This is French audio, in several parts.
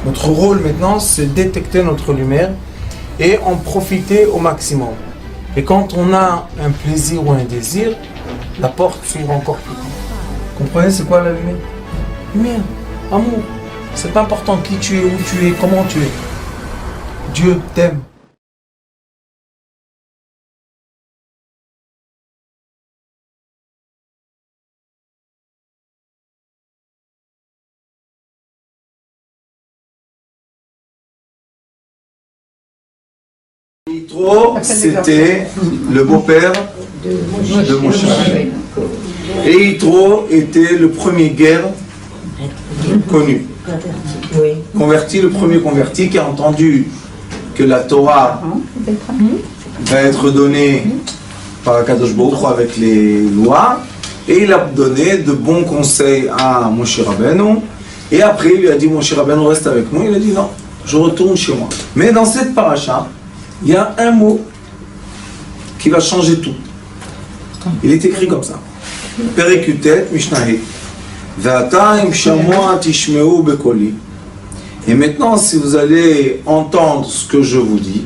Notre rôle maintenant, c'est détecter notre lumière et en profiter au maximum. Et quand on a un plaisir ou un désir, la porte s'ouvre encore plus. Comprenez, c'est quoi la lumière? Lumière, amour. C'est pas important qui tu es, où tu es, comment tu es. Dieu t'aime. Yitro, c'était le beau-père de Moshe. Et Yitro était le premier guerre connu. Converti, le premier converti qui a entendu que la Torah va être donnée par Akadosh Baruch Hu avec les lois. Et il a donné de bons conseils à Moshe Rabbeinu. Et après, il lui a dit, Moshe Rabbeinu, reste avec nous. Il a dit, non, je retourne chez moi. Mais dans cette paracha, il y a un mot qui va changer tout. Il est écrit comme ça. Perekutet Mishnah. Ve'ata im shamoa tishmeu bekoli. Et maintenant, si vous allez entendre ce que je vous dis,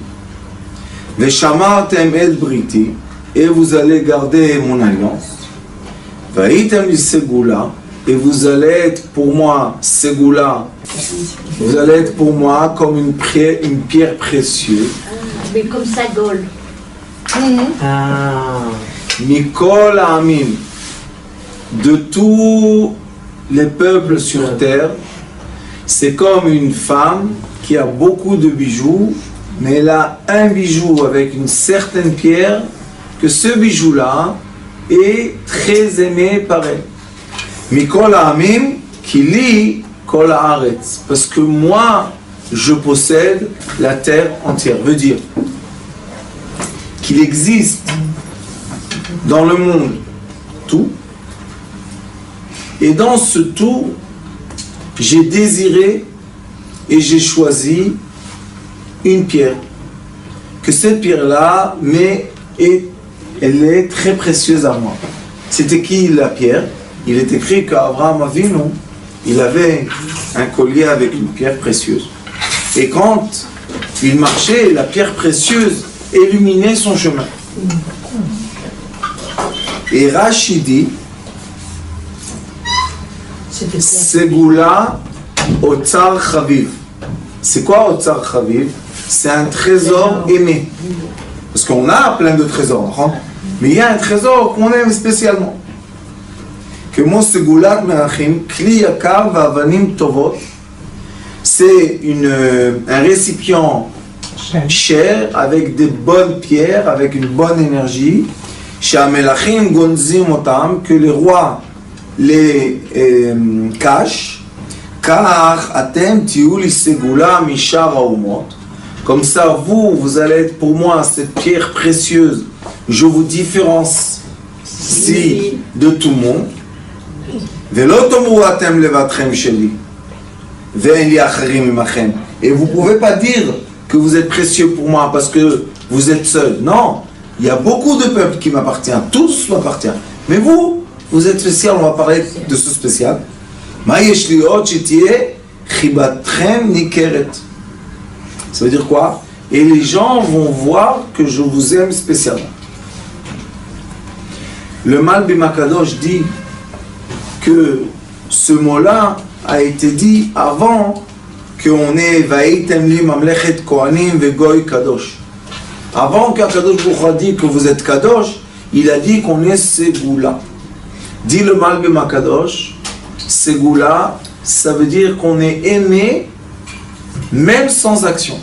Ve'shamartem et briti, et vous allez garder mon alliance, Ve'item li segula, et vous allez être pour moi segula, vous allez être pour moi comme une pierre précieuse. Mais comme ça, Gaulle. Mikol Amim, de tous les peuples sur terre, c'est comme une femme qui a beaucoup de bijoux, mais elle a un bijou avec une certaine pierre, que ce bijou-là est très aimé par elle. Mikol Amim, qui lit Kol Haaretz, parce que moi, je possède la terre entière. Veut dire qu'il existe dans le monde tout, et dans ce tout, j'ai désiré et j'ai choisi une pierre. Que cette pierre-là, elle est très précieuse à moi. C'était qui la pierre? Il est écrit qu'Abraham Avinu, il avait un collier avec une pierre précieuse. Et quand il marchait, la pierre précieuse illuminait son chemin. Et Rashi dit, Segula Otsar Chaviv. C'est quoi Otsar Chaviv? C'est un trésor aimé. Parce qu'on a plein de trésors, hein? Mais il y a un trésor qu'on aime spécialement. Que mon Segulat Melachim, Kli Yakar Vavanim Tovot, c'est un récipient cher avec des bonnes pierres, avec une bonne énergie. Shamelachim Gonzim Otam, que les rois les cachent. Car Atem Tiuli Segula Mishar Haumot. Comme ça, vous allez être pour moi cette pierre précieuse. Je vous différencie de tout le monde. Velo tomru atem levatrem sheli. Et vous ne pouvez pas dire que vous êtes précieux pour moi parce que vous êtes seul. Non, il y a beaucoup de peuples qui m'appartiennent, tous m'appartiennent. Mais vous êtes spécial, on va parler de ce spécial. Ça veut dire quoi? Et les gens vont voir que je vous aime spécialement. Le Malbi Makadosh dit que ce mot-là a été dit avant qu'on ait Vaïtem li mamlechet kohanim vegoy kadosh. Avant qu'Akadosh Baruch Hu a dit que vous êtes kadosh, il a dit qu'on est Segula. Dit le Malbi Makadosh, Segula, ça veut dire qu'on est aimé même sans action.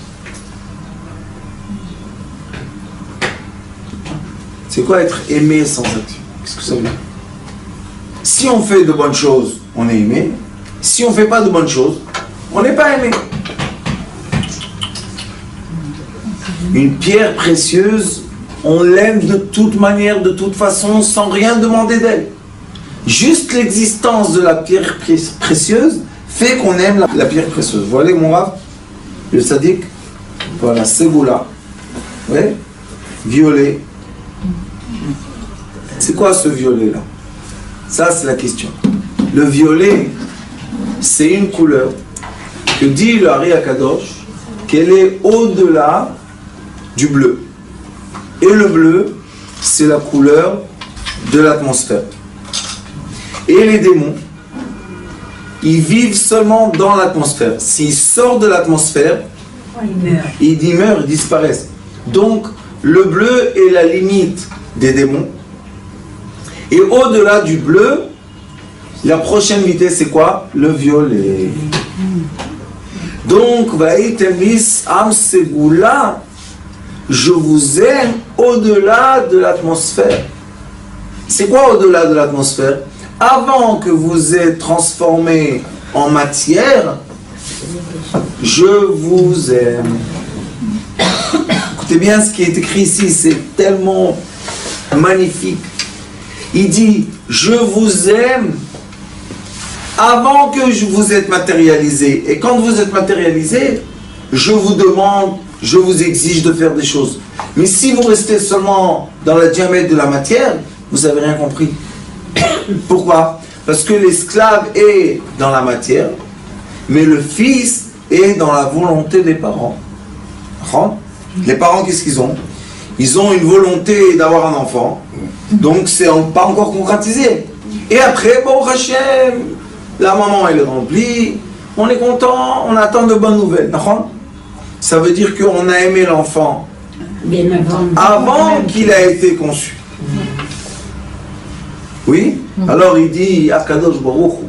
C'est quoi être aimé sans action? Qu'est-ce que ça veut dire? Si on fait de bonnes choses, on est aimé. Si on ne fait pas de bonnes choses, on n'est pas aimé. Une pierre précieuse, on l'aime de toute manière, de toute façon, sans rien demander d'elle. Juste l'existence de la pierre précieuse fait qu'on aime la pierre précieuse. Vous voyez mon rave? Le sadique, voilà, Segula. Oui? Violet. C'est quoi ce violet-là? Ça, c'est la question. Le violet, c'est une couleur que que dit le Hari Akadosh qu'elle est au-delà du bleu. Et le bleu, c'est la couleur de l'atmosphère. Et les démons, ils vivent seulement dans l'atmosphère. S'ils sortent de l'atmosphère, ils meurent, ils disparaissent. Donc, le bleu est la limite des démons. Et au-delà du bleu, la prochaine vitesse, c'est quoi? Le violet. Donc, je vous aime au-delà de l'atmosphère. C'est quoi au-delà de l'atmosphère? Avant que vous êtes transformé en matière, je vous aime. Écoutez bien ce qui est écrit ici, c'est tellement magnifique. Il dit, je vous aime avant que vous êtes matérialisé. Et quand vous êtes matérialisé, je vous demande, je vous exige de faire des choses. Mais si vous restez seulement dans le diamètre de la matière, vous n'avez rien compris. Pourquoi? Parce que l'esclave est dans la matière, mais le fils est dans la volonté des parents. Les parents, qu'est-ce qu'ils ont? Ils ont une volonté d'avoir un enfant, donc c'est pas encore concrétisé. Et après, bon, Hachem, la maman elle est remplie, on est content, on attend de bonnes nouvelles. Ça veut dire qu'on a aimé l'enfant avant qu'il a été conçu. Oui? Alors il dit, Akadosh Baruch Hu,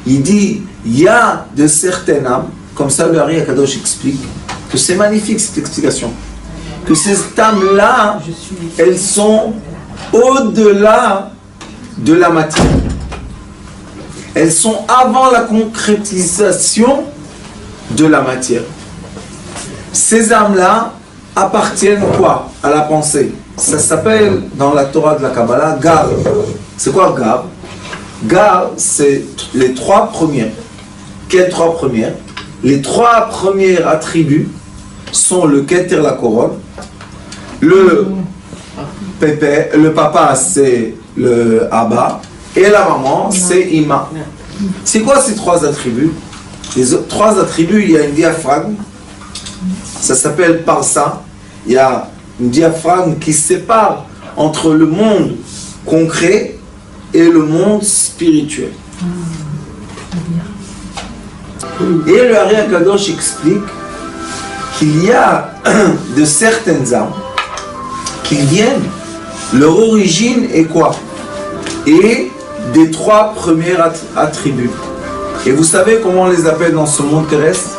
il dit, il y a de certaines âmes, comme ça le Hari Akadosh explique, que c'est magnifique cette explication, que ces âmes-là, elles sont au-delà de la matière. Elles sont avant la concrétisation de la matière. Ces âmes-là appartiennent quoi? À la pensée. Ça s'appelle dans la Torah de la Kabbalah, Gar. C'est quoi Gar? Gar, c'est les trois premières. Quelles trois premières? Les trois premiers attributs sont le Keter, la couronne, le papa, c'est le Abba, et la maman, c'est Ima. C'est quoi ces trois attributs? Les trois attributs, il y a une diaphragme, ça s'appelle Parsa. Il y a une diaphragme qui sépare entre le monde concret et le monde spirituel. Et le Hari Akadosh explique qu'il y a de certaines âmes qui viennent, leur origine est quoi? Et des trois premiers attributs. Et vous savez comment on les appelle dans ce monde terrestre?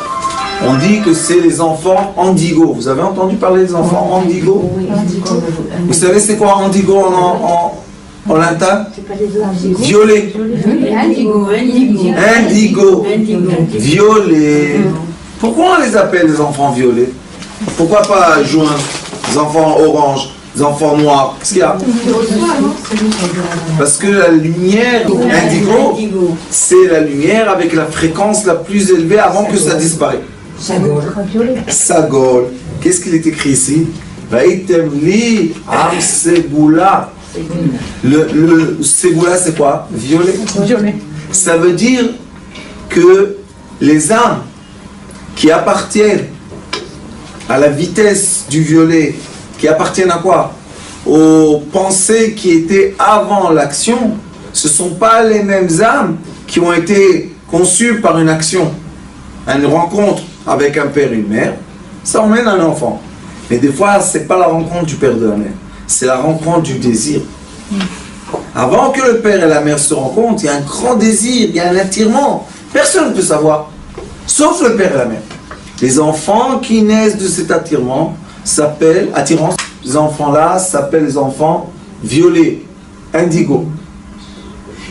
On dit que c'est les enfants Indigo. Vous avez entendu parler des enfants Indigo? Vous savez c'est quoi Indigo en latin? Violet. Indigo. Violet. Pourquoi on les appelle les enfants violets? Pourquoi pas jaune, les enfants orange, les enfants noirs? Qu'est-ce qu'il y a? Parce que la lumière indigo, c'est la lumière avec la fréquence la plus élevée avant que ça disparaisse. Sagol. Qu'est-ce qu'il est écrit ici? Vaïtemli am Seboula. Le Seboula, c'est quoi? Violet. Ça veut dire que les âmes qui appartiennent à la vitesse du violet, qui appartiennent à quoi? Aux pensées qui étaient avant l'action, ce ne sont pas les mêmes âmes qui ont été conçues par une action. Une rencontre avec un père et une mère, ça emmène un enfant. Mais des fois, ce n'est pas la rencontre du père et de la mère, c'est la rencontre du désir. Avant que le père et la mère se rencontrent, il y a un grand désir, il y a un attirement. Personne ne peut savoir, sauf le père et la mère. Les enfants qui naissent de cet attirement s'appellent attirance. Les enfants-là s'appellent les enfants violets, indigo.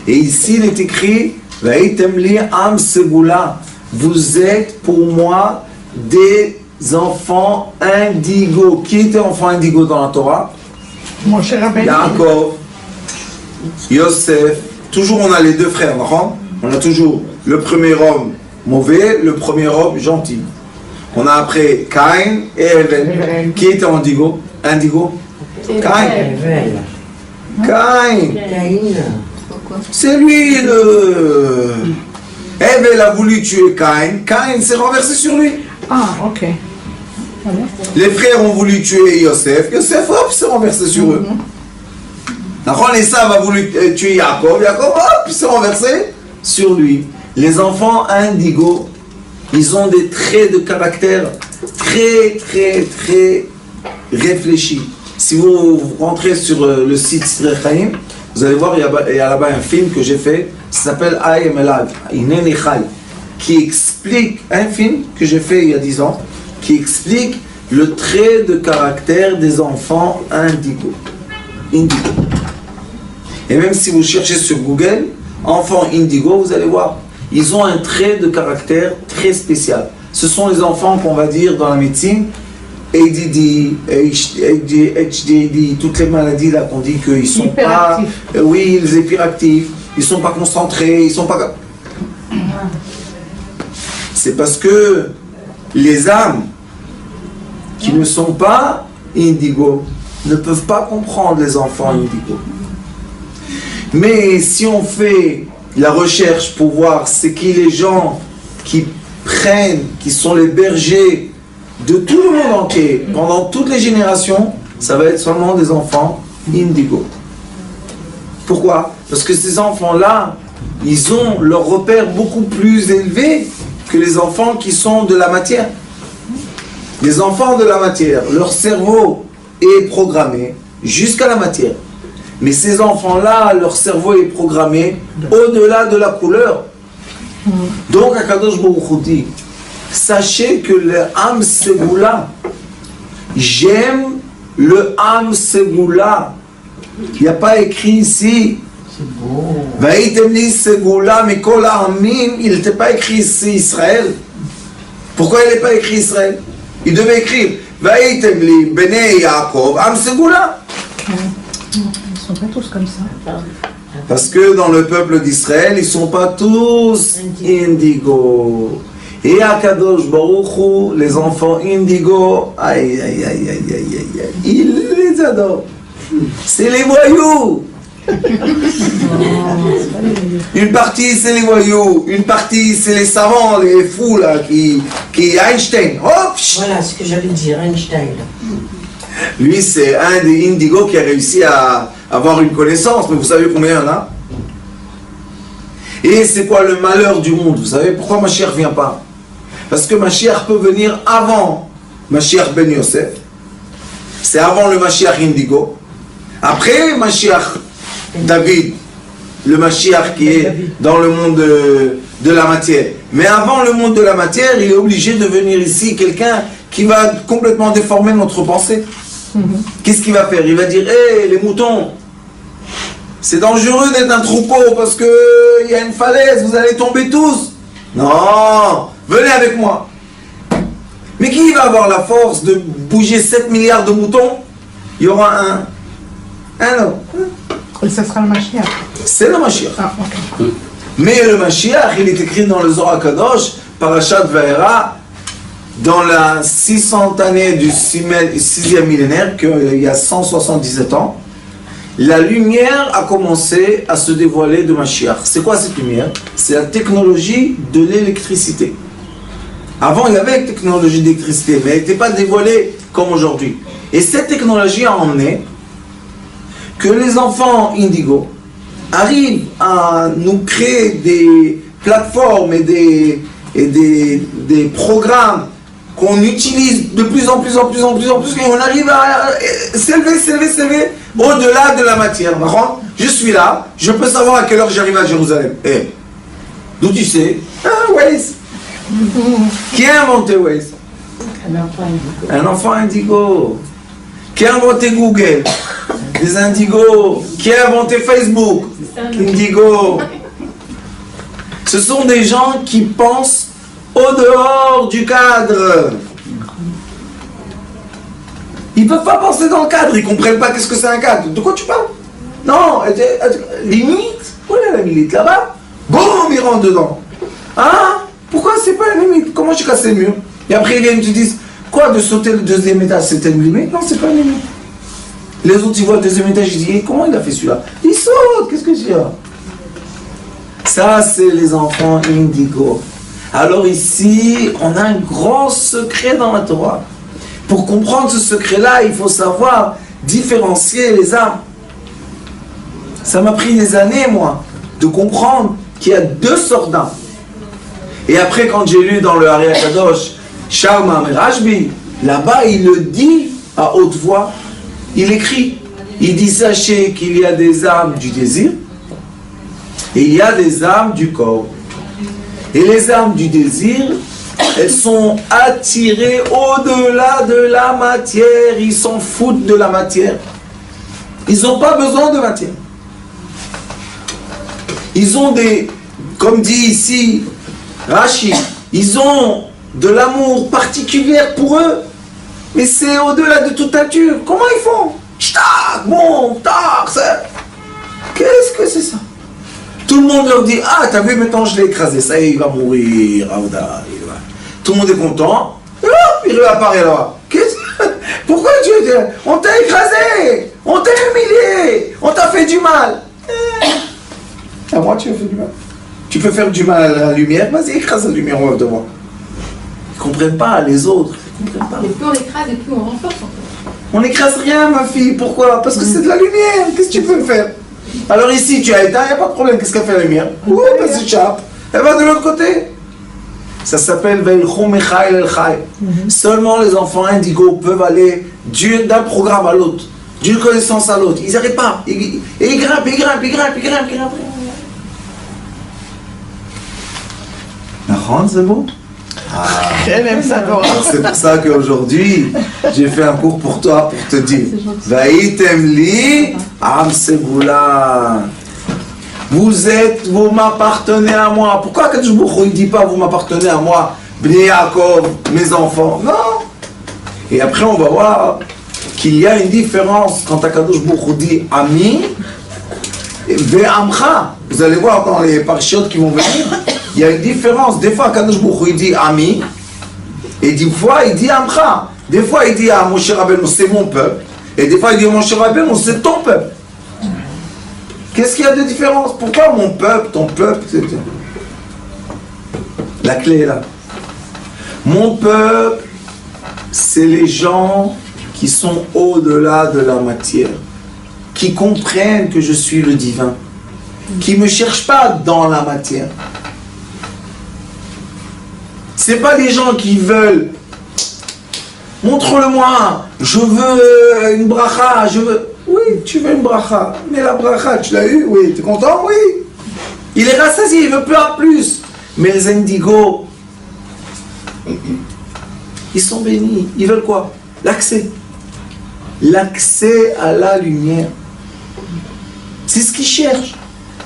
Et ici, il est écrit Vaïtemli am Seboula. Vous êtes pour moi des enfants indigo. Qui était enfant indigo dans la Torah? Mon cher Rabbi. Yaakov, Yosef. Toujours on a les deux frères, non? On a toujours le premier homme mauvais, le premier homme gentil. On a après Caïn et Hevel. Qui était indigo? Caïn. Caïn. C'est lui Ève, elle a voulu tuer Caïn. Caïn s'est renversé sur lui. Ah, ok. Les frères ont voulu tuer Yosef. Yosef, hop, s'est renversé sur eux. D'accord, Esav a voulu tuer Jacob. Jacob, hop, s'est renversé sur lui. Les enfants indigos, ils ont des traits de caractère très, très, très réfléchis. Si vous rentrez sur le site Sidrei Chaim, vous allez voir, il y a là-bas un film que j'ai fait, ça s'appelle I Am Alive, Hineni Chai, qui explique, un film que j'ai fait il y a 10 ans, qui explique le trait de caractère des enfants indigos. Et même si vous cherchez sur Google, enfants indigo, vous allez voir, ils ont un trait de caractère très spécial. Ce sont les enfants qu'on va dire dans la médecine, ADD, HDD, toutes les maladies là qu'on dit qu'ils sont pas, oui, les hyperactifs, ils sont pas concentrés, ils sont pas. C'est parce que les âmes qui ne sont pas indigo ne peuvent pas comprendre les enfants indigo. Mais si on fait la recherche pour voir c'est qui les gens qui prennent, qui sont les bergers de tout le monde entier, pendant toutes les générations, ça va être seulement des enfants indigo. Pourquoi? Parce que ces enfants-là, ils ont leur repère beaucoup plus élevé que les enfants qui sont de la matière. Les enfants de la matière, leur cerveau est programmé jusqu'à la matière. Mais ces enfants-là, leur cerveau est programmé au-delà de la couleur. Donc, Akadosh Baruch Hu dit, sachez que le Am Segula, j'aime le Am Segula. Il n'y a pas écrit ici. Vaïtem li Segula, mais Kol Amim, il n'était pas écrit ici Israël. Pourquoi il n'est pas écrit Israël? Il devait écrire Vaïtem li Bnei Yaakov, Am Segula. Ils sont pas tous comme ça. Parce que dans le peuple d'Israël, ils ne sont pas tous indigo. Et à Kadosh Baruch Hu, les enfants indigo, aïe, aïe, aïe, aïe, aïe, aïe, aïe, ils les adorent. C'est les voyous. Une partie c'est les voyous, une partie c'est les savants, les fous là, qui Einstein. Hop. Voilà ce que j'allais dire, Einstein. Lui c'est un des indigos qui a réussi à avoir une connaissance, mais vous savez combien il y en a? Et c'est quoi le malheur du monde? Vous savez pourquoi Mashiach ne vient pas? Parce que Mashiach peut venir avant Mashiach Ben Yosef. C'est avant le Mashiach indigo. Après Mashiach David, le Mashiach qui est dans le monde de la matière. Mais avant le monde de la matière, il est obligé de venir ici quelqu'un qui va complètement déformer notre pensée. Qu'est-ce qu'il va faire? Il va dire, hé, les moutons, c'est dangereux d'être un troupeau parce qu'il y a une falaise, vous allez tomber tous. Non, venez avec moi. Mais qui va avoir la force de bouger 7 milliards de moutons? Il y aura un homme. Et ça sera le Mashiach. C'est le Mashiach. Ah, ok. Mais le Mashiach, il est écrit dans le Zohar Kadosh, Parashat Vaera, dans la 600 année du 6e millénaire, qu'il y a 177 ans, la lumière a commencé à se dévoiler de Mashiach. C'est quoi cette lumière? C'est la technologie de l'électricité. Avant, il y avait une technologie d'électricité, mais elle n'était pas dévoilée comme aujourd'hui. Et cette technologie a emmené que les enfants indigo arrivent à nous créer des plateformes et des programmes qu'on utilise de plus en plus, et on arrive à s'élever au-delà de la matière. Je suis là, je peux savoir à quelle heure j'arrive à Jérusalem. Et d'où tu sais? Waze. Qui a inventé Waze? Un enfant indigo. Qui a inventé Google? Des indigos. Qui a inventé Facebook? Indigo. Ce sont des gens qui pensent au dehors du cadre. Ils ne peuvent pas penser dans le cadre, ils ne comprennent pas qu'est-ce que c'est un cadre. De quoi tu parles? Non, limite. Où est la limite? Là-bas? Boum, ils rentrent dedans. Hein? Pourquoi c'est pas une limite? Comment j'ai cassé le mur? Et après ils viennent et te disent, quoi, de sauter le 2e étage, c'était une limite? Non, c'est pas une limite. Les autres, ils voient le 2e étage, ils disent, comment il a fait celui-là? Il saute, qu'est-ce que c'est? Ça, c'est les enfants indigo. Alors ici, on a un grand secret dans la Torah. Pour comprendre ce secret-là, il faut savoir différencier les âmes. Ça m'a pris des années, moi, de comprendre qu'il y a deux sortes d'âmes. Et après, quand j'ai lu dans le Ari Akadosh, Sharma Merashbi, là-bas, il le dit à haute voix. Il écrit, il dit, sachez qu'il y a des âmes du désir et il y a des âmes du corps. Et les âmes du désir, elles sont attirées au-delà de la matière. Ils s'en foutent de la matière. Ils n'ont pas besoin de matière. Ils ont des, comme dit ici Rashi, ils ont de l'amour particulier pour eux. Mais c'est au-delà de toute nature. Comment ils font? Ch'tac, bon, tac, ça. Qu'est-ce que c'est ça? Tout le monde leur dit, ah, t'as vu, maintenant je l'ai écrasé, ça y est, il va mourir, Aouda, il va. Tout le monde est content, et hop, il réapparaît là. Pourquoi tu dis, on t'a écrasé, on t'a humilié, on t'a fait du mal. À moi, tu as fait du mal. Tu peux faire du mal à la lumière, vas-y, écrase la lumière en de moi. Ils ne comprennent pas, les autres, ils ne comprennent pas. Et plus on écrase et plus on renforce en fait. On n'écrase rien, ma fille, pourquoi? Parce que c'est de la lumière, qu'est-ce que tu peux faire? Alors ici, tu as éteint, il n'y a pas de problème. Qu'est-ce qu'elle fait la lumière? Ouh, elle s'échappe. Elle va de l'autre côté. Ça s'appelle Veilchou Mechaïl El Chai. Seulement les enfants indigos peuvent aller d'un programme à l'autre, d'une connaissance à l'autre. Ils n'arrêtent pas. Et ils grimpent, ils grimpent, ils grimpent, ils grimpent, ils grimpent. C'est beau? Elle aime ça, Dora. C'est pour ça qu'aujourd'hui, j'ai fait un cours pour toi, pour te dire Vaïtem li am Seboula. Vous m'appartenez à moi. Pourquoi Kadosh Baruch Hu ne dit pas vous m'appartenez à moi, Bnei Yaakov, mes enfants? Non. Et après, on va voir qu'il y a une différence quand Kadosh Baruch Hu dit Ami Ve'amcha. Vous allez voir dans les parchiotes qui vont venir. Il y a une différence. Des fois, Kadosh Baruch Hu, il dit Ami, et des fois, il dit Amcha. Des fois, il dit à Moshe Rabbeinu, c'est mon peuple. Et des fois, il dit à Moshe Rabbeinu, c'est ton peuple. Qu'est-ce qu'il y a de différence? Pourquoi mon peuple, ton peuple? La clé est là. Mon peuple, c'est les gens qui sont au-delà de la matière, qui comprennent que je suis le divin, qui ne me cherchent pas dans la matière. C'est pas les gens qui veulent montre-le-moi, je veux une bracha, je veux. Oui, tu veux une bracha, mais la bracha, tu l'as eu, oui, tu es content, oui. Il est rassasié, il veut plus. Mais les indigos, ils sont bénis, ils veulent quoi? L'accès. L'accès à la lumière. C'est ce qu'ils cherchent.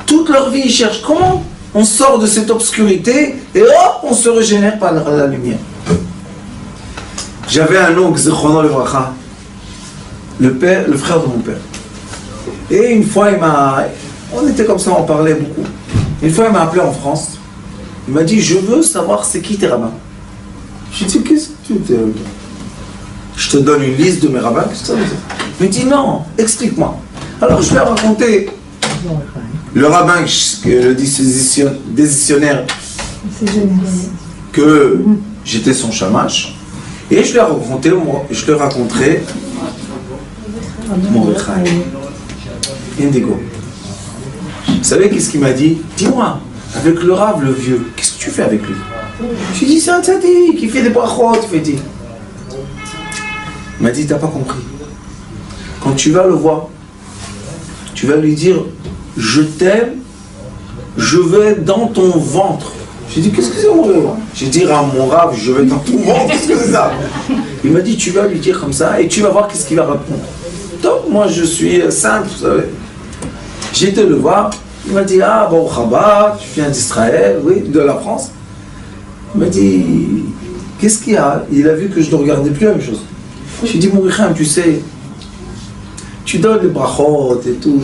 Toute leur vie, ils cherchent comment on sort de cette obscurité et hop, on se régénère par la lumière. J'avais un oncle, Zichrono Levracha, le frère de mon père. Et une fois, on était comme ça, on parlait beaucoup. Une fois, il m'a appelé en France. Il m'a dit, je veux savoir c'est qui tes rabbins. J'ai dit, qu'est-ce que tu t'es... Je te donne une liste de mes rabbins, qu'est-ce que ça veut dire? Il me dit, non, explique-moi. Alors, je lui ai raconté le rabbin, le décisionnaire, que j'étais son shamash. Et je lui ai raconté mon rechaim, Indigo. Vous savez qu'est-ce qu'il m'a dit? Dis-moi, avec le Rav, le vieux, qu'est-ce que tu fais avec lui? Je lui ai dit, c'est un tzaddik, il fait des brachot, il fait des... Il m'a dit, t'as pas compris. Quand tu vas le voir, tu vas lui dire, je t'aime, je veux être dans ton ventre. J'ai dit, qu'est-ce que c'est mon rêve? J'ai dit à mon Rav, je vais être dans ton ventre, qu'est-ce que c'est ça? Il m'a dit, tu vas lui dire comme ça et tu vas voir qu'est-ce qu'il va répondre. Donc, moi je suis simple, vous savez. J'ai été le voir, il m'a dit, ah, bon, Chabad, tu viens d'Israël, oui, de la France. Il m'a dit, qu'est-ce qu'il y a? Il a vu que je ne regardais plus la même chose. J'ai dit, mon Richam, tu sais, tu donnes les brachot et tout,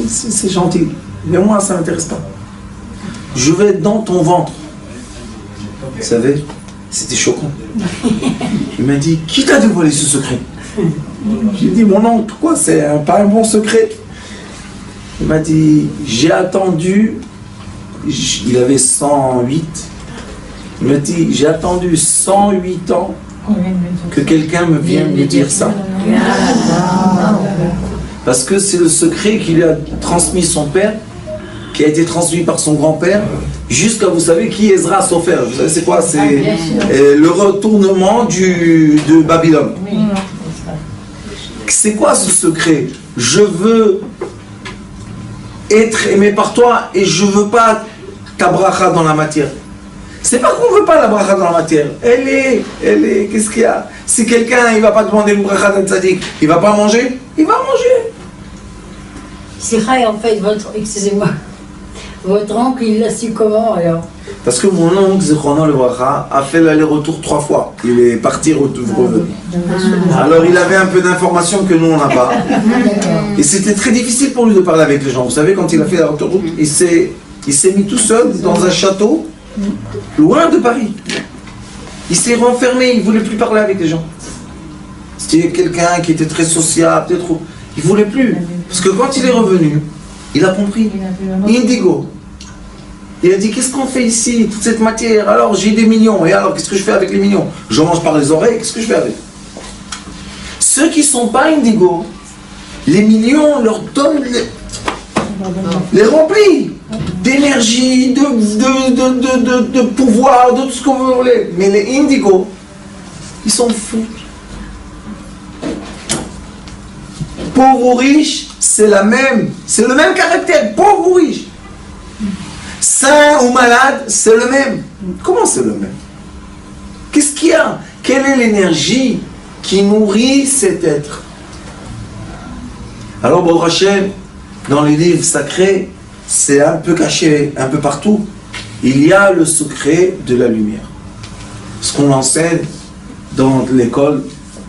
c'est gentil. Mais moi, ça ne m'intéresse pas. Je vais être dans ton ventre. Vous savez, c'était choquant. Il m'a dit, qui t'a dévoilé ce secret? J'ai dit, mon oncle, quoi, c'est pas un bon secret. Il m'a dit, j'ai attendu il avait 108. Il m'a dit, j'ai attendu 108 ans que quelqu'un me vienne me dire ça. Parce que c'est le secret qu'il lui a transmis son père, qui a été transmis par son grand-père, jusqu'à, vous savez, qui Ezra Sofer. Vous savez c'est quoi? C'est le retournement de Babylone. C'est quoi ce secret? Je veux être aimé par toi et je veux pas ta bracha dans la matière. C'est pas qu'on veut pas la bracha dans la matière. Elle est, qu'est-ce qu'il y a? Si quelqu'un, il va pas demander une bracha d'un tzaddik, il va pas manger? Il va manger. Sikha, en fait, excusez-moi, votre oncle, il l'a su comment alors? Parce que mon oncle, Zichrono le bracha, a fait l'aller-retour 3 fois. Il est parti revenu. Alors il avait un peu d'informations que nous on n'a pas. Et c'était très difficile pour lui de parler avec les gens. Vous savez, quand il a fait la autoroute, il s'est mis tout seul dans un château, loin de Paris. Il s'est renfermé, il ne voulait plus parler avec les gens. C'était quelqu'un qui était très sociable, peut-être. Il ne voulait plus. Parce que quand il est revenu, il a compris. Indigo. Il a dit, qu'est-ce qu'on fait ici, toute cette matière? Alors j'ai des millions, et alors qu'est-ce que je fais avec les millions? Je mange par les oreilles, qu'est-ce que je fais avec? Ceux qui ne sont pas indigo, les millions leur donnent les remplis d'énergie, de pouvoir, de tout ce qu'on veut voler. Mais les indigos, ils sont fous. Pauvre ou riche, c'est le même caractère, pauvre ou riche. Sain ou malade, c'est le même. Comment c'est le même? Qu'est-ce qu'il y a? Quelle est l'énergie qui nourrit cet être? Alors, Baruch Hashem, dans les livres sacrés, c'est un peu caché, un peu partout. Il y a le secret de la lumière. Ce qu'on enseigne dans l'école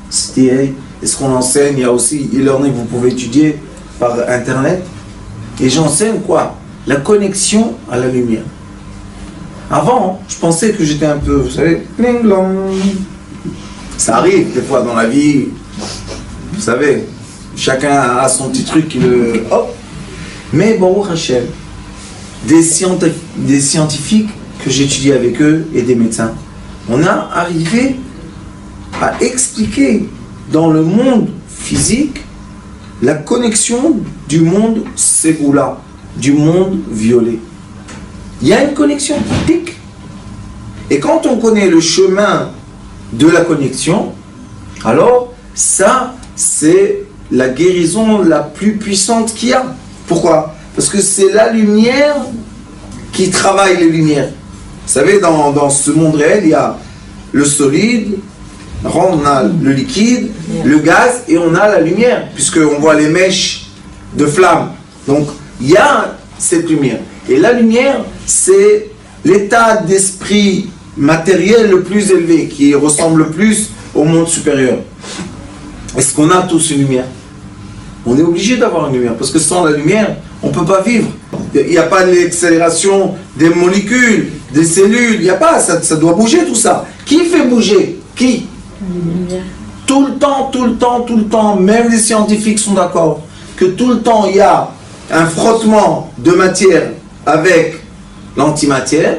CTA, et ce qu'on enseigne, il y a aussi e-learning, vous pouvez étudier par internet. Et j'enseigne quoi? La connexion à la lumière. Avant, je pensais que j'étais un peu, vous savez, bling blong. Ça arrive des fois dans la vie, vous savez, chacun a son petit truc qui le... Hop. Mais Baruch Hashem, des scientifiques que j'étudie avec eux et des médecins, on a arrivé à expliquer dans le monde physique la connexion du monde ségoula, du monde violet. Il y a une connexion typique. Et quand on connaît le chemin de la connexion, alors ça, c'est la guérison la plus puissante qu'il y a. Pourquoi? Parce que c'est la lumière qui travaille les lumières. Vous savez, dans ce monde réel, il y a le solide, on a le liquide, le gaz et on a la lumière, puisqu'on voit les mèches de flammes. Donc, il y a cette lumière. Et la lumière, c'est l'état d'esprit matériel le plus élevé, qui ressemble le plus au monde supérieur. Est-ce qu'on a tous une lumière? On est obligé d'avoir une lumière, parce que sans la lumière, on ne peut pas vivre. Il n'y a pas l'accélération des molécules, des cellules, il n'y a pas, ça doit bouger tout ça. Qui fait bouger? Qui? Tout le temps, même les scientifiques sont d'accord, que tout le temps il y a un frottement de matière avec l'antimatière.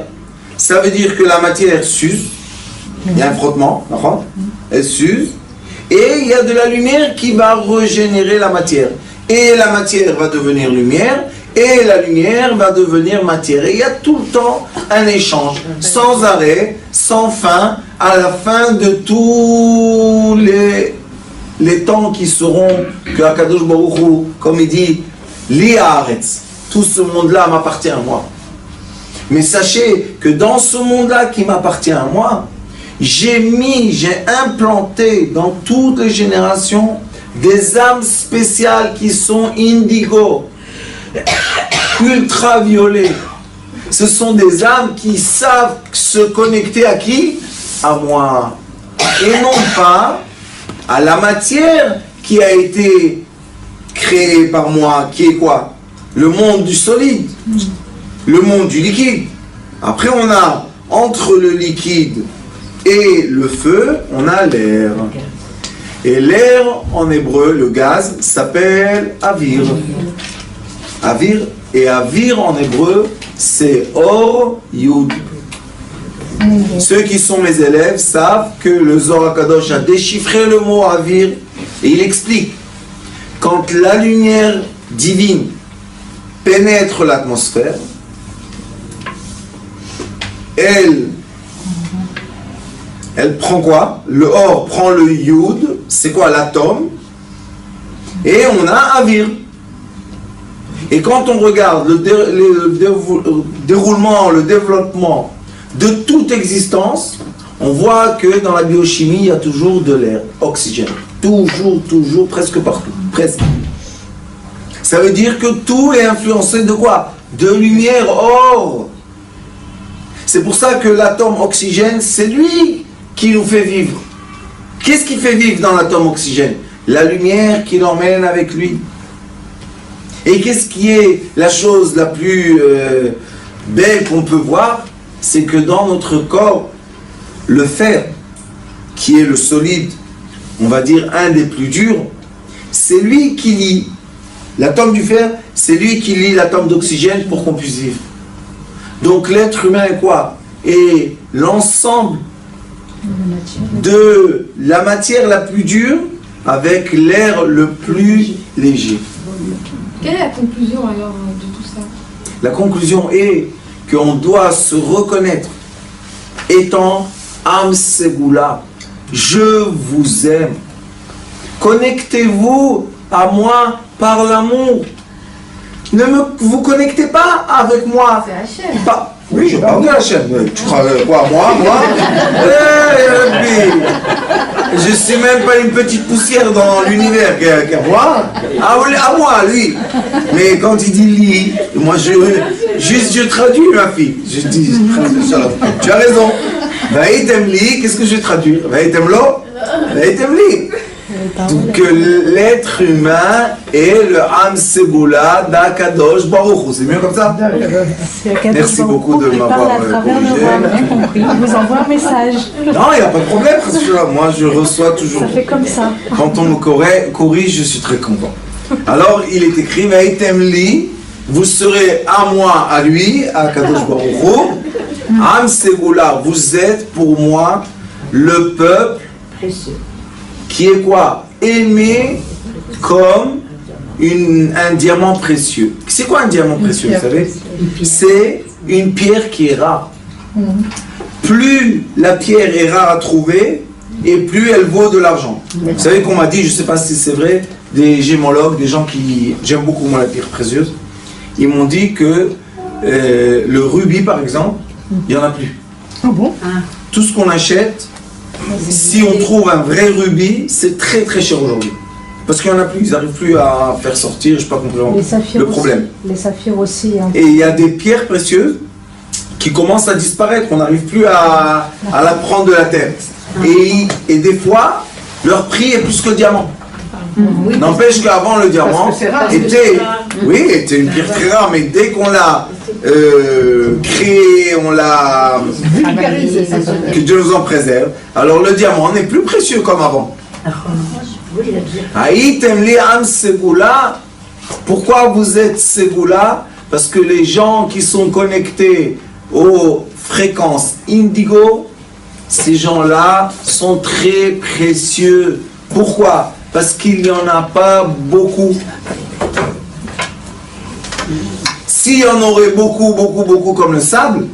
Ça veut dire que la matière s'use, il y a un frottement, elle s'use, et il y a de la lumière qui va régénérer la matière. Et la matière va devenir lumière, et la lumière va devenir matière. Et il y a tout le temps un échange, sans arrêt, sans fin, à la fin de tous les temps qui seront, que Akadosh Baruch Hu, comme il dit, Li Haaretz, tout ce monde-là m'appartient à moi. Mais sachez que dans ce monde-là qui m'appartient à moi, j'ai implanté dans toutes les générations des âmes spéciales qui sont indigo, ultraviolets. Ce sont des âmes qui savent se connecter à qui? À moi. Et non pas à la matière qui a été créée par moi, qui est quoi? Le monde du solide, le monde du liquide. Après on a, entre le liquide et le feu, on a l'air. Et l'air, en hébreu, le gaz, s'appelle avir. Avir, et avir en hébreu, c'est Or Yud. Ceux qui sont mes élèves savent que le Zohar HaKadosh a déchiffré le mot Avir et il explique quand la lumière divine pénètre l'atmosphère, elle prend quoi? Le Or prend le Yud, c'est quoi l'atome? Et on a Avir. Et quand on regarde le déroulement, le développement de toute existence, on voit que dans la biochimie, il y a toujours de l'air, oxygène. Toujours, presque partout. Presque. Ça veut dire que tout est influencé de quoi? De lumière, or. C'est pour ça que l'atome oxygène, c'est lui qui nous fait vivre. Qu'est-ce qui fait vivre dans l'atome oxygène? La lumière qui l'emmène avec lui. Et qu'est-ce qui est la chose la plus belle qu'on peut voir? C'est que dans notre corps, le fer, qui est le solide, on va dire un des plus durs, c'est lui qui lie. L'atome du fer, c'est lui qui lie l'atome d'oxygène pour qu'on puisse vivre. Donc l'être humain est quoi? Et l'ensemble de la matière la plus dure avec l'air le plus léger. Quelle est la conclusion alors de tout ça? La conclusion est qu'on doit se reconnaître étant Am Ségoula. Je vous aime. Connectez-vous à moi par l'amour. Ne vous connectez pas avec moi. C'est Hachem. Pas, oui, je parle de Hachem. Tu crois quoi, moi je suis même pas une petite poussière dans l'univers qu'à moi. À moi, lui. Mais quand il dit lit, moi je traduis ma fille. Je dis, tu as raison. Vaïtem li, qu'est-ce que je vais traduire? Vaïtem lo, vaïtem li. Donc l'être humain est le Am Ségoula d'Akadosh Baruch Hu. C'est mieux comme ça? Merci beaucoup de m'avoir corrigé. Il vous envoie un message. Non, il n'y a pas de problème. Parce que moi, je reçois toujours. Ça fait comme ça. Quand on me corrige, je suis très content. Alors, il est écrit, Vaïtem li, vous serez à moi, à lui, à Akadosh Baruch Hu. Am Ségoula, vous êtes pour moi le peuple Précieux. qui est quoi? Aimé comme un diamant précieux. C'est quoi un diamant précieux, vous savez? C'est une pierre qui est rare. Plus la pierre est rare à trouver, et plus elle vaut de l'argent. Vous savez qu'on m'a dit, je ne sais pas si c'est vrai, des gémologues, des gens qui... J'aime beaucoup moi la pierre précieuse. Ils m'ont dit que le rubis, par exemple, il n'y en a plus. Ah bon? Tout ce qu'on achète, si on trouve un vrai rubis, c'est très très cher aujourd'hui. Parce qu'il n'y en a plus, ils n'arrivent plus à faire sortir, je n'ai pas compris le problème. Les saphirs aussi. Hein. Et il y a des pierres précieuses qui commencent à disparaître, on n'arrive plus à la prendre de la terre. Et des fois, leur prix est plus que le diamant. N'empêche qu'avant le diamant était une pierre très rare, mais dès qu'on l'a créé, on l'a que Dieu nous en préserve, alors le diamant n'est plus précieux comme avant. Haïtem li am Ségoula. Pourquoi vous êtes Ségoula? Parce que les gens qui sont connectés aux fréquences indigo, ces gens-là sont très précieux. Pourquoi? Parce qu'il n'y en a pas beaucoup. S'il y en aurait beaucoup comme le sable,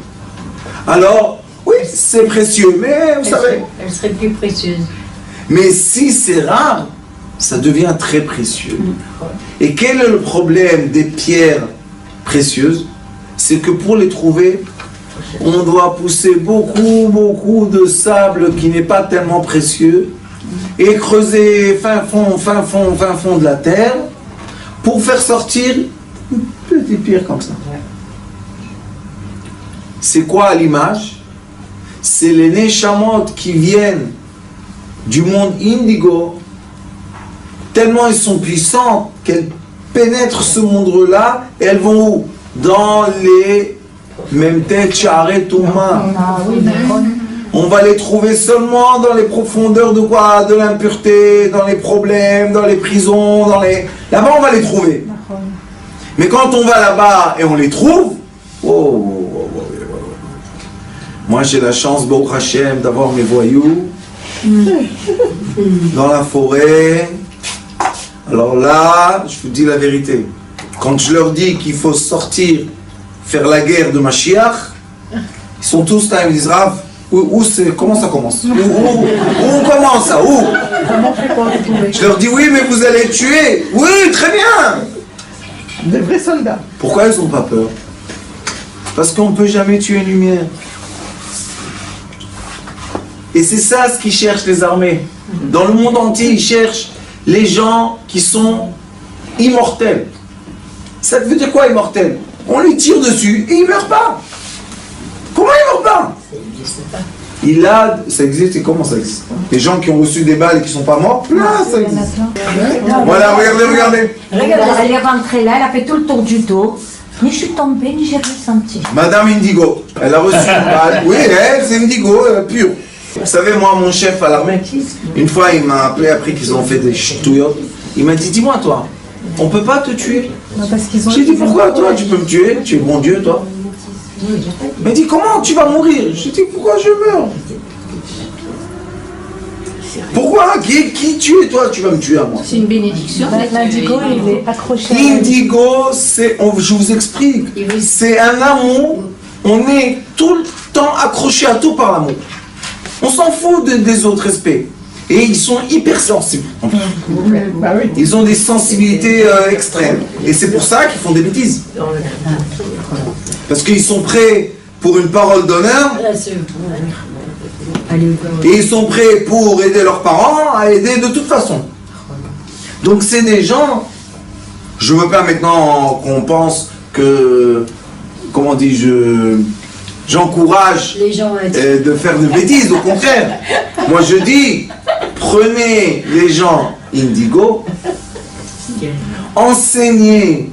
alors oui, c'est précieux, mais vous savez. Elle serait plus précieuse. Mais si c'est rare, ça devient très précieux. Et quel est le problème des pierres précieuses? C'est que pour les trouver, on doit pousser beaucoup de sable qui n'est pas tellement précieux et creuser fin fond de la terre pour faire sortir une petite pierre comme ça. C'est quoi l'image? C'est les neshamot qui viennent du monde indigo, tellement ils sont puissants qu'elles pénètrent ce monde-là et elles vont où? Dans les mêmes têtes, charrées, tourmains. On va les trouver seulement dans les profondeurs de quoi? De l'impureté, dans les problèmes, dans les prisons, Là-bas on va les trouver. Mais quand on va là-bas et on les trouve, Oh, oh, oh, oh, oh, oh. Moi j'ai la chance, Baruch Hashem, d'avoir mes voyous dans la forêt. Alors là, je vous dis la vérité. Quand je leur dis qu'il faut sortir, faire la guerre de Mashiach, ils sont tous là, ils me disent Rav, où c'est, comment ça commence? Où commence ça? Où? Comment fait pour retrouver? Je leur dis oui, mais vous allez tuer. Oui, très bien. De vrais soldats. Pourquoi ils n'ont pas peur? Parce qu'on ne peut jamais tuer une lumière. Et c'est ça ce qu'ils cherchent les armées. Dans le monde entier, ils cherchent les gens qui sont immortels. Ça veut dire quoi immortel? On lui tire dessus et il ne meurt pas. Comment il ne meurt pas? Il a, ça existe et comment ça existe? Les gens qui ont reçu des balles et qui ne sont pas morts, là ça existe. Voilà, regardez. Regarde, elle est rentrée là, elle a fait tout le tour du dos. Ni je suis tombée, ni j'ai rien senti. Madame Indigo, elle a reçu une balle. Oui, elle, c'est Indigo pur. Vous savez, moi, mon chef à l'armée, une fois, il m'a appelé après qu'ils ont fait des ch'touillottes. Il m'a dit, dis-moi, toi, on peut pas te tuer? Non, parce qu'ils ont. J'ai dit, pourquoi, toi, tu peux me tuer? Tu es mon Dieu, toi. Il m'a dit, comment tu vas mourir? J'ai dit, pourquoi je meurs? Pourquoi? Qui tu es, toi? Tu vas me tuer à moi. C'est une bénédiction. L'indigo, il est accroché. Indigo, c'est, je vous explique, c'est un amour, on est tout le temps accroché à tout par l'amour. On s'en fout des autres respects. Et ils sont hypersensibles. Bah oui. Ils ont des sensibilités extrêmes. Et c'est pour ça qu'ils font des bêtises. Parce qu'ils sont prêts pour une parole d'honneur. Et ils sont prêts pour aider leurs parents à aider de toute façon. Donc c'est des gens, je ne veux pas maintenant qu'on pense que, comment dis-je, j'encourage Les gens de faire de bêtises, au contraire. Moi je dis, prenez les gens indigo, enseignez,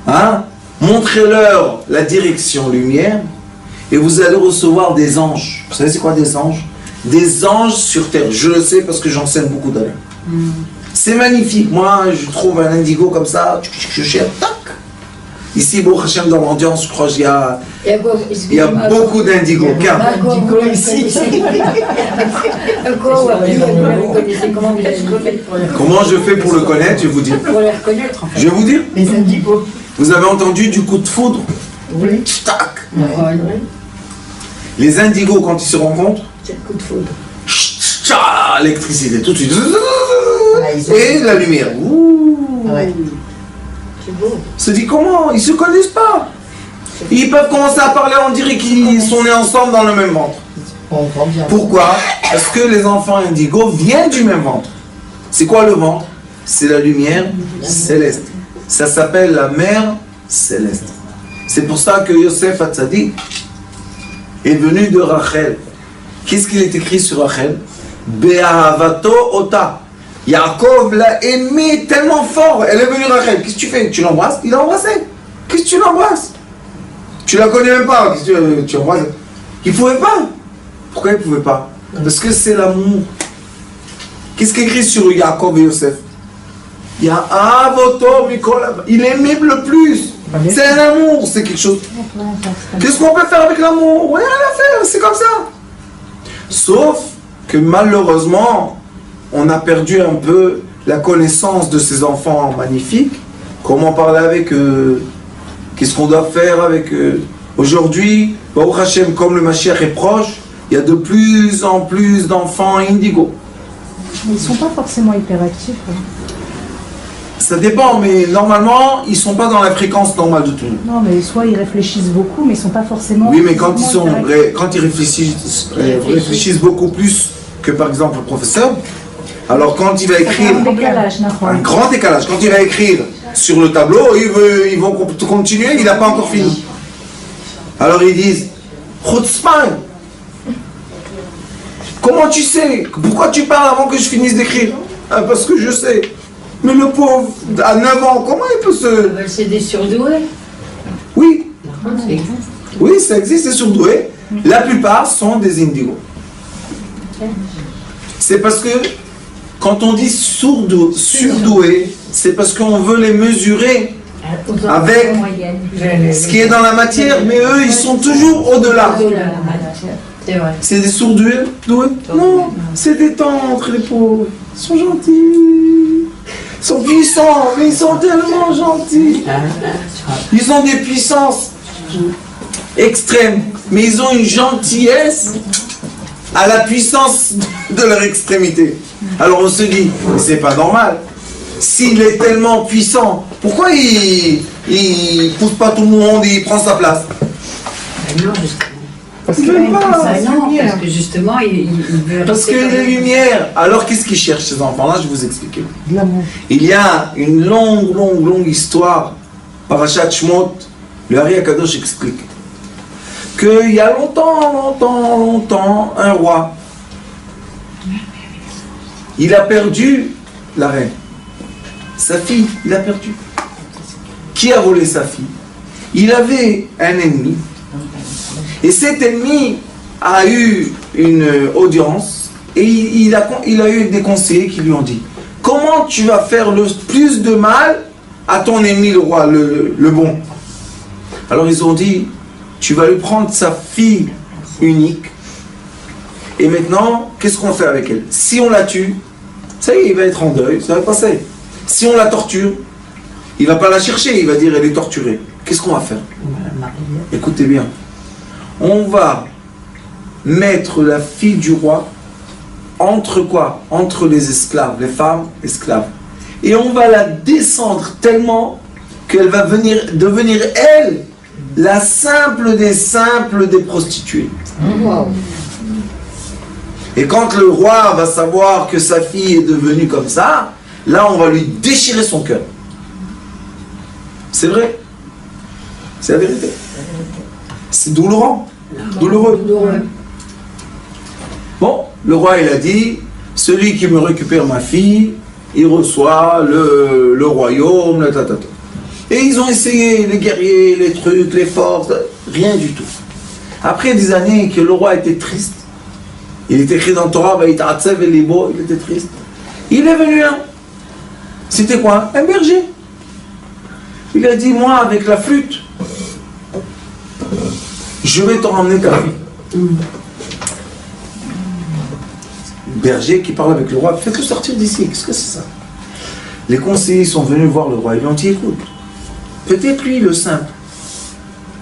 hein, montrez-leur la direction lumière, et vous allez recevoir des anges. Vous savez c'est quoi des anges? Des anges sur terre. Je le sais parce que j'enseigne beaucoup d'années. C'est magnifique. Moi, je trouve un indigo comme ça, je cherche, tac. Ici, Baruch Hashem, dans l'ambiance, je crois qu'il y a beaucoup d'indigo. Car, comment je fais pour le connaître? Je vais vous dire. Pour les reconnaître, en fait. Je vais vous dire. Les indigos. Vous avez entendu du coup de foudre? Oui. Tac. Ouais. Les indigos, quand ils se rencontrent, C'est le coup de foudre. l'électricité, tout de suite. ils ont- Et la lumière. Ouh. Ouais. C'est beau. Se dit comment? Ils se connaissent pas. Ils peuvent commencer à parler, on dirait qu'ils sont nés ensemble dans le même ventre. On prend bien. Pourquoi? Parce que les enfants indigos viennent du même ventre. C'est quoi le ventre? C'est la lumière céleste. Ça s'appelle la mer céleste. C'est pour ça que Yosef Hatzadik est venu de Rachel. Qu'est-ce qu'il est écrit sur Rachel? Be'ahavato ota. Yaakov l'a aimé tellement fort. Elle est venue Rachel. Qu'est-ce que tu fais? Tu l'embrasses? Il l'a embrassé. Qu'est-ce que tu l'embrasses? Tu la connais même pas. Qu'est-ce que tu embrasses? Il ne pouvait pas. Pourquoi il ne pouvait pas? Parce que c'est l'amour. Qu'est-ce qui est écrit sur Yaakov et Yosef? Ya'avoto mikol. Il aimait le plus. C'est un amour, c'est quelque chose. Qu'est-ce qu'on peut faire avec l'amour? Rien à faire, c'est comme ça. Sauf que malheureusement, on a perdu un peu la connaissance de ces enfants magnifiques. Comment parler avec eux? Qu'est-ce qu'on doit faire avec eux? Aujourd'hui, Baruch Hashem, comme le Mashiach est proche, il y a de plus en plus d'enfants indigos. Ils ne sont pas forcément hyperactifs. Ça dépend, mais normalement, ils ne sont pas dans la fréquence normale de tout le monde. Non, mais soit ils réfléchissent beaucoup, mais ils ne sont pas forcément. Oui, mais quand ils, sont, hyperactifs. quand ils réfléchissent beaucoup plus que par exemple le professeur, alors quand il va écrire Un décalage, d'accord. un grand décalage, quand il va écrire sur le tableau, ils vont continuer, il n'a pas encore fini. Alors ils disent, Chutzpan, comment tu sais? Pourquoi tu parles avant que je finisse d'écrire? Ah, parce que je sais. Mais le pauvre, à 9 ans, comment il peut se... C'est des surdoués. Oui, Ça existe. oui, ça existe, c'est surdoué. La plupart sont des indigos. C'est parce que quand on dit surdoué, c'est parce qu'on veut les mesurer avec ce qui est dans la matière, mais eux, ils sont toujours au-delà. C'est vrai. C'est des sourds doués? Non, c'est des tendres, les pauvres. Ils sont gentils. Ils sont puissants, mais ils sont tellement gentils. Ils ont des puissances extrêmes, mais ils ont une gentillesse à la puissance de leur extrémité. Alors on se dit, mais c'est pas normal. S'il est tellement puissant, pourquoi il pousse pas tout le monde et il prend sa place? Non, justement. Parce qu'il veut pas. Parce que justement, il veut. Parce que les lumières. Alors qu'est-ce qu'ils cherchent ces enfants-là? Je vais vous expliquer. L'amour. Il y a une longue histoire. Parashat Shmot, le Hari Akadosh explique qu'il y a longtemps, un roi, il a perdu la reine. Sa fille, il a perdu. Qui a volé sa fille? Il avait un ennemi. Et cet ennemi a eu une audience et il a eu des conseillers qui lui ont dit: comment tu vas faire le plus de mal à ton ennemi, le roi, le bon? Alors ils ont dit: tu vas lui prendre sa fille unique et maintenant, qu'est-ce qu'on fait avec elle? Si on la tue, ça y est, il va être en deuil, ça va passer. Si on la torture, il va pas la chercher, il va dire elle est torturée. Qu'est-ce qu'on va faire? Écoutez bien. On va mettre la fille du roi entre quoi? Entre les esclaves, les femmes esclaves. Et on va la descendre tellement qu'elle va devenir, elle, la simple des prostituées. Wow. Et quand le roi va savoir que sa fille est devenue comme ça, là on va lui déchirer son cœur. C'est vrai. C'est la vérité. C'est douloureux. Bon, le roi il a dit: celui qui me récupère ma fille, il reçoit le royaume, la tatata. Et ils ont essayé, les guerriers, les trucs, les forces, rien du tout. Après des années que le roi était triste, il était écrit dans le Torah, il était triste. Il est venu un. C'était quoi? Un berger. Il a dit: moi, avec la flûte, je vais te ramener ta fille. Berger qui parle avec le roi: faites-le sortir d'ici. Qu'est-ce que c'est ça? Les conseillers sont venus voir le roi. Ils lui ont dit: écoute, peut-être lui, le simple,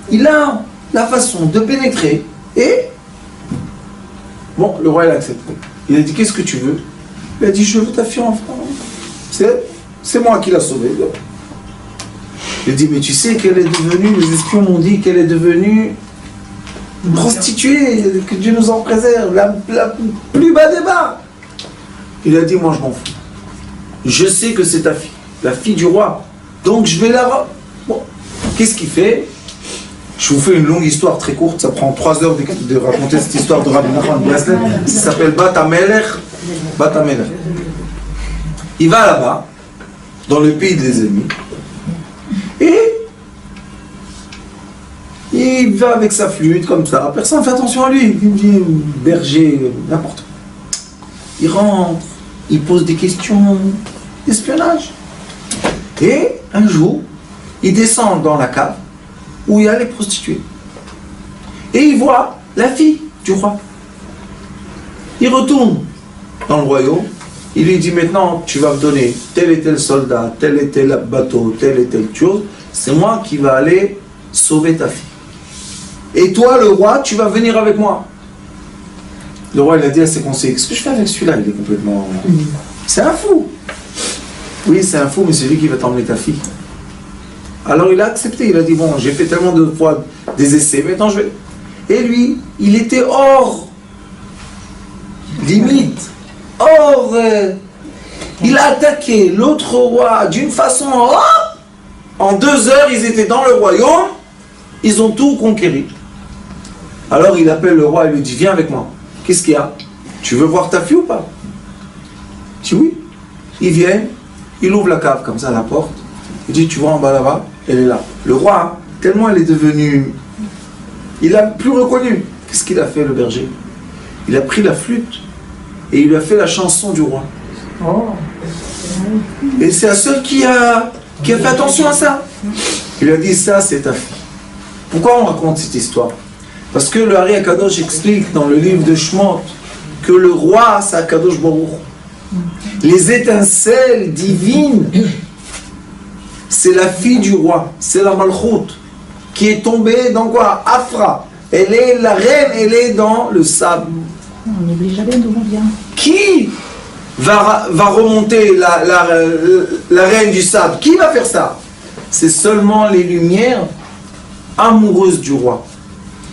il a la façon de pénétrer. Et bon, le roi il a accepté. Il a dit: qu'est-ce que tu veux? Il a dit: je veux ta fille en France. C'est moi qui l'a sauvée. Il a dit: mais tu sais qu'elle est devenue, les espions m'ont dit qu'elle est devenue prostituée, que Dieu nous en préserve, la plus bas des bas. Il a dit: moi je m'en fous. Je sais que c'est ta fille, la fille du roi. Donc je vais la voir. Bon, qu'est-ce qu'il fait? Je vous fais une longue histoire très courte, ça prend 3 heures de raconter cette histoire de Rabbi Nachman Breslev. Ça s'appelle Bat HaMelech. Bat HaMelech. Il va là-bas, dans le pays des ennemis, et il va avec sa flûte comme ça. Personne ne fait attention à lui. Il dit: berger, n'importe quoi. Il rentre, il pose des questions d'espionnage. Et un jour, il descend dans la cave où il y a les prostituées. Et il voit la fille du roi. Il retourne dans le royaume. Il lui dit: maintenant, tu vas me donner tel et tel soldat, tel et tel bateau, telle et telle chose. C'est moi qui va aller sauver ta fille. Et toi, le roi, tu vas venir avec moi. Le roi, il a dit à ses conseillers: qu'est-ce que je fais avec celui-là? Il est complètement... C'est un fou. Oui, c'est un fou, mais c'est lui qui va t'emmener ta fille. Alors il a accepté. Il a dit: bon, j'ai fait tellement de fois des essais, maintenant je vais... Et lui, il était hors limite. Or, il a attaqué l'autre roi d'une façon... En 2 heures, ils étaient dans le royaume. Ils ont tout conquéri. Alors il appelle le roi et lui dit: viens avec moi. Qu'est-ce qu'il y a? Tu veux voir ta fille ou pas? Il dit: oui. Il vient, il ouvre la cave comme ça, la porte. Il dit: tu vois en bas là-bas, elle est là. Le roi, tellement elle est devenue... Il l'a plus reconnu. Qu'est-ce qu'il a fait, le berger? Il a pris la flûte et il lui a fait la chanson du roi. Oh. Et c'est la seule qui a qui a fait attention à ça. Il lui a dit, ça c'est ta fille. Pourquoi on raconte cette histoire? Parce que le Hari Akadosh explique dans le livre de Shemot que le roi, c'est Akadosh Baruch. Les étincelles divines, c'est la fille du roi, c'est la Malchut, qui est tombée dans quoi? Afra. Elle est la reine, elle est dans le sable. On n'oublie jamais d'où on vient. Qui va remonter la reine du sable? Qui va faire ça? C'est seulement les lumières amoureuses du roi.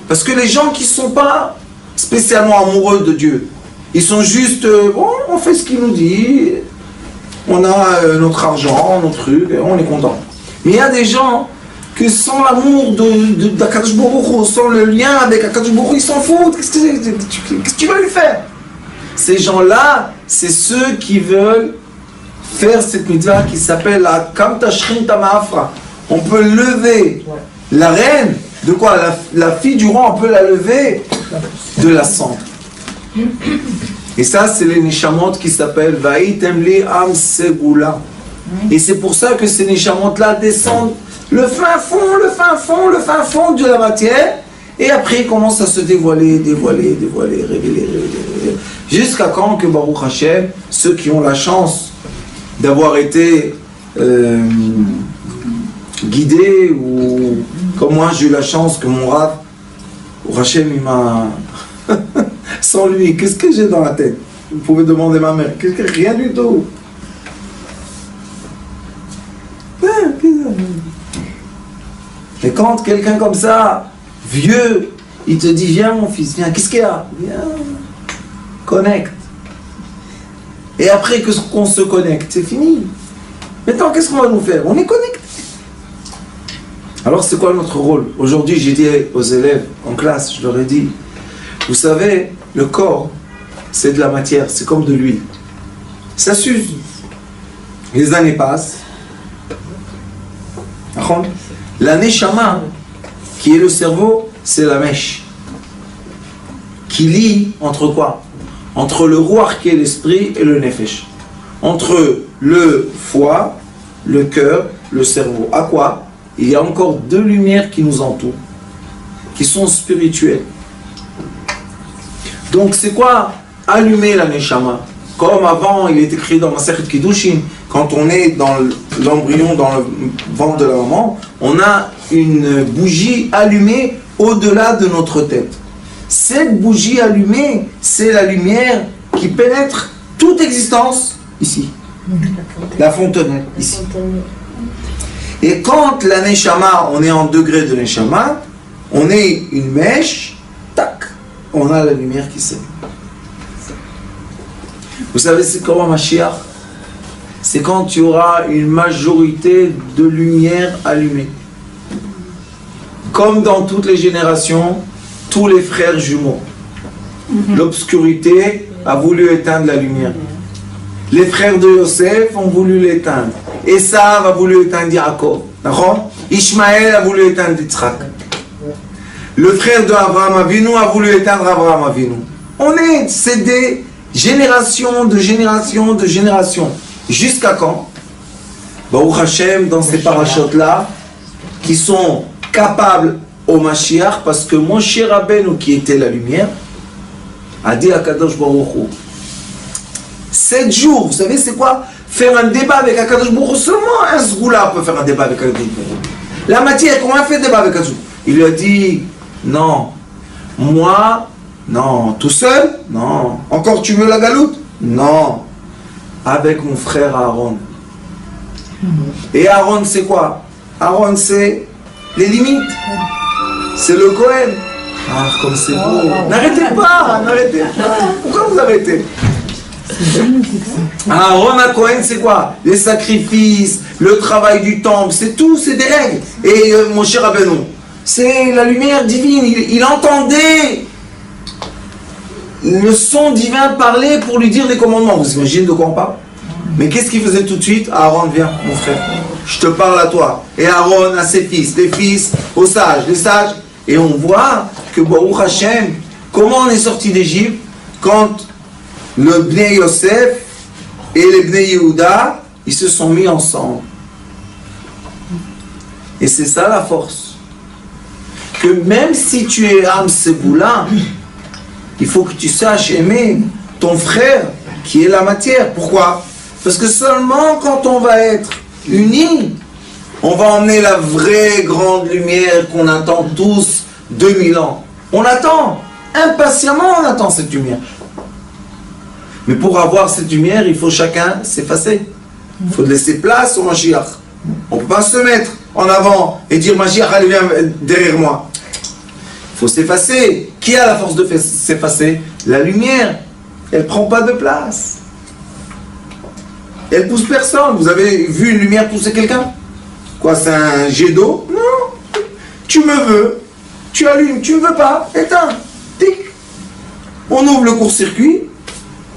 Parce que les gens qui ne sont pas spécialement amoureux de Dieu, ils sont juste, bon, on fait ce qu'il nous dit, on a notre argent, notre truc, et on est content. Mais il y a des gens que sans l'amour d'Akadosh Baruch Hu, sans le lien avec Akadosh Baruch Hu, ils s'en foutent. Qu'est-ce que tu vas lui faire? Ces gens-là, c'est ceux qui veulent faire cette mitzvah qui s'appelle la Kam Tashrin Tamafra. On peut lever la reine, de quoi? La fille du roi, on peut la lever de la cendre. Et ça, c'est les Neshamot qui s'appellent Vaïtem li Am Segula. Et c'est pour ça que ces Neshamot-là descendent le fin fond de la matière, et après ils commencent à se dévoiler, révéler. Jusqu'à quand que Baruch Hashem, ceux qui ont la chance d'avoir été guidés, ou comme moi j'ai eu la chance que mon Rav, Hashem, il m'a... Sans lui, qu'est-ce que j'ai dans la tête? Vous pouvez demander à ma mère, rien du tout. Et quand quelqu'un comme ça, vieux, il te dit, viens mon fils, viens, qu'est-ce qu'il y a? Viens, connecte. Et après qu'on se connecte, c'est fini. Maintenant, qu'est-ce qu'on va nous faire? On est connecté. Alors c'est quoi notre rôle? Aujourd'hui, j'ai dit aux élèves en classe, je leur ai dit, vous savez, le corps, c'est de la matière, c'est comme de l'huile. Ça s'use. Les années passent. La neshama, qui est le cerveau, c'est la mèche. Qui lie entre quoi? Entre le ruach qui est l'esprit et le nefesh. Entre le foie, le cœur, le cerveau. À quoi? Il y a encore deux lumières qui nous entourent, qui sont spirituelles. Donc c'est quoi allumer la neshama? Comme avant, il est écrit dans Masechet Kiddushin, quand on est dans l'embryon, dans le ventre de la maman, on a une bougie allumée au-delà de notre tête. Cette bougie allumée, c'est la lumière qui pénètre toute existence ici. La fontaine, ici. Et quand la neshama, on est en degré de neshama, on est une mèche, tac, on a la lumière qui s'allume. Vous savez c'est comment Mashiach? C'est quand il y aura une majorité de lumière allumée. Comme dans toutes les générations, tous les frères jumeaux. L'obscurité a voulu éteindre la lumière. Les frères de Yosef ont voulu l'éteindre. Esav a voulu éteindre Yaakov. Ishmaël a voulu éteindre Yitzhak. Le frère de Abraham Avinu a voulu éteindre Abraham Avinu. C'est des générations de générations de générations. Jusqu'à quand? Baruch Hashem, dans ces parachutes-là, qui sont capables au Mashiach, parce que Moshe Rabbeinu, qui était la lumière, a dit à Kadosh Baruch Hu, 7 jours, vous savez c'est quoi? Faire un débat avec Akadosh Baruch Hu, seulement un sgoula peut faire un débat avec Akadosh Baruch Hu. La matière, comment elle fait débat avec Akadosh Baruch Hu? Il lui a dit, non, moi, non, tout seul? Non. Encore tu veux la galoute? Non. Avec mon frère Aaron. Et Aaron c'est quoi? Aaron c'est les limites. C'est le Kohen. Ah, comme c'est beau. N'arrêtez pas, n'arrêtez pas. Pourquoi vous arrêtez? Aaron à Kohen c'est quoi? Les sacrifices, le travail du temple, c'est tout, c'est des règles. Et mon cher Rabbeinu, c'est la lumière divine. Il entendait le son divin parler pour lui dire des commandements. Vous imaginez de quoi on parle? Mais qu'est-ce qu'il faisait tout de suite? Aaron, viens, mon frère, je te parle à toi. Et Aaron à ses fils, les fils aux sages, les sages. Et on voit que Baruch Hashem, comment on est sorti d'Égypte quand le Bnei Yosef et les Bnei Yehuda, ils se sont mis ensemble. Et c'est ça la force. Que même si tu es âme Séboula, il faut que tu saches aimer ton frère qui est la matière. Pourquoi? Parce que seulement quand on va être unis, on va emmener la vraie grande lumière qu'on attend tous 2000 ans. On attend, impatiemment on attend cette lumière. Mais pour avoir cette lumière, il faut chacun s'effacer. Il faut laisser place au Mashiach. On ne peut pas se mettre en avant et dire Mashiach, allez viens derrière moi. Il faut s'effacer. Qui a la force de s'effacer? La lumière. Elle ne prend pas de place. Elle pousse personne. Vous avez vu une lumière pousser quelqu'un? Quoi, c'est un jet d'eau? Non. Tu me veux, tu allumes, tu ne veux pas, éteins. Tic. On ouvre le court-circuit,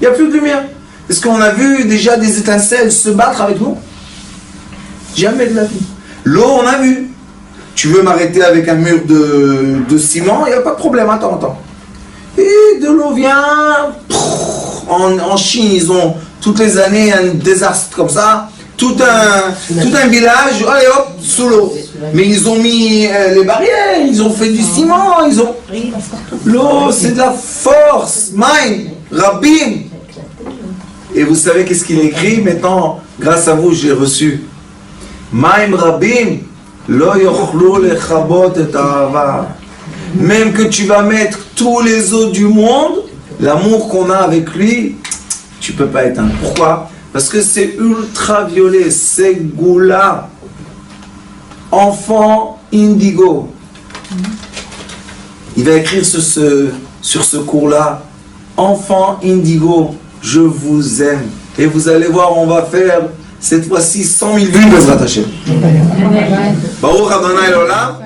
il n'y a plus de lumière. Est-ce qu'on a vu déjà des étincelles se battre avec nous? Jamais de la vie. L'eau, on a vu. Tu veux m'arrêter avec un mur de ciment? Il n'y a pas de problème, attends. Et de l'eau vient. En Chine, ils ont toutes les années un désastre comme ça. Tout un village, allez hop, sous l'eau. Mais ils ont mis les barrières, ils ont fait du ciment, L'eau, c'est de la force. Maïm, Rabbim. Et vous savez qu'est-ce qu'il écrit maintenant? Grâce à vous, j'ai reçu. Maïm Rabbim, lo yochlu lechabot et ahava. Même que tu vas mettre tous les eaux du monde, l'amour qu'on a avec lui, tu peux pas éteindre. Pourquoi? Parce que c'est ultraviolet, c'est Goula, enfant indigo. Il va écrire sur ce cours-là, enfant indigo, je vous aime. Et vous allez voir, on va faire cette fois-ci 100 000 vues de Bezrat Hashem. Baruch Adonai L'Olam.